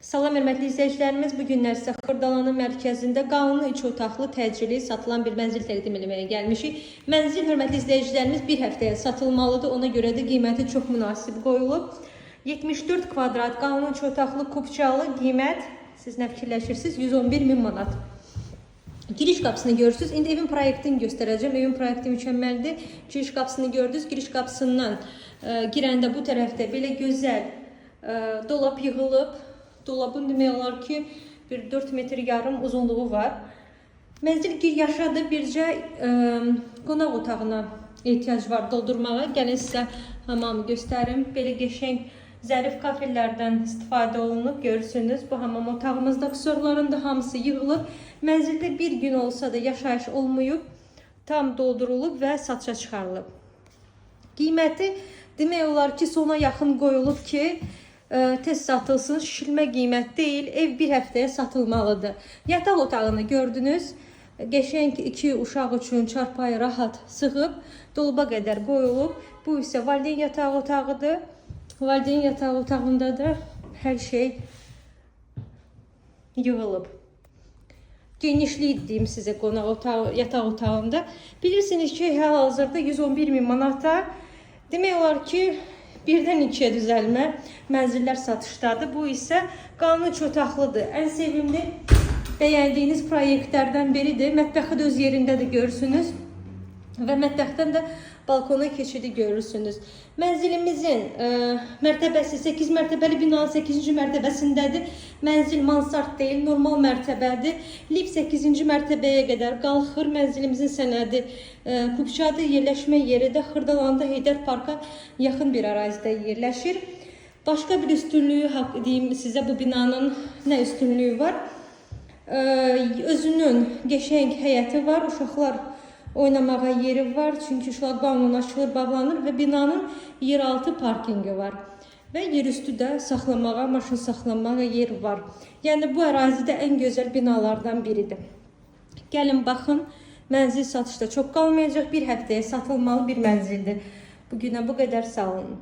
Salam hörmətli izləyicilərimiz, bu günlər sizə Xırdalanın mərkəzində qanuni 3 otaqlı təcili satılan bir mənzil təqdim etməyə gəlmişik. Mənzil hörmətli izləyicilərimiz bir həftəyə satılmalıdır, ona görə də qiyməti çox münasib qoyulub. 74 kvadrat qanuni 3 otaqlı kubçalı qiymət, siz nə fikirləşirsiniz? 111.000 manat. Giriş qapısını görürsünüz. İndi evin proyektini göstərəcəm. Evin proyekti mükəmməldir. Giriş qapısını gördünüz. Giriş qapısından girəndə bu tərəfdə belə gözəl dolap yığılıb. Dolabın demək olar ki, bir 4 metr yarım uzunluğu var. Mənzil yaşadı, bircə qonaq otağına ehtiyac var doldurmağa. Gəlin sizə hamamı göstərim. Belə qəşəng zərif kafellərdən istifadə olunub, görürsünüz. Bu hamam otağımızda qüsurlarında hamısı yığılıb. Mənzildə bir gün olsa da yaşayış olmayıb, tam doldurulub və satışa çıxarılıb. Qiyməti demək olar ki, sona yaxın qoyulub ki, tez satılsın, şişirmə qiymət deyil, ev bir həftəyə satılmalıdır. Yataq otağını gördünüz, qəşəng 2 uşaq üçün çarpayı rahat sığıb, dolaba qədər qoyulub. Bu isə valideyn yatağı otağıdır. Valideyn yatağı otağında da hər şey yığılıb. Genişlik deyim sizə qonaq otağı, yataq otağında. Bilirsiniz ki, hal-hazırda 111.000 manata demək olar ki, birdən 2-yə düzəlmə mənzillər satışdadır. Bu isə qanuni 3 otaqlıdır. Ən sevimli, bəyəndiyiniz proyektlərdən biridir. Mətbəxi də öz yerindədir, görürsünüz. Və mətbəxdən də balkona keçidi görürsünüz. Mənzilimizin mərtəbəsi 8 mərtəbəli binanın 8-ci mərtəbəsindədir. Mənzil mansard deyil, normal mərtəbədir. Lift 8-ci mərtəbəyə qədər qalxır. Mənzilimizin sənədi kubçadır. Yerləşmə yeri də Xırdalanda Heydər Parka yaxın bir ərazidə yerləşir. Başqa bir üstünlüyü deyim sizə, bu binanın nə üstünlüyü var? Özünün qəşəng həyəti var. Uşaqlar oynamağa yeri var, çünki uşaq qanun açılır, bağlanır və binanın yeraltı parkingi var. Və yerüstü də saxlamağa, maşın saxlamağa yer var. Yəni bu ərazidə ən gözəl binalardan biridir. Gəlin baxın, mənzil satışda çox qalmayacaq, bir həftəyə satılmalı bir mənzildir. Bugünə bu qədər, sağ olun.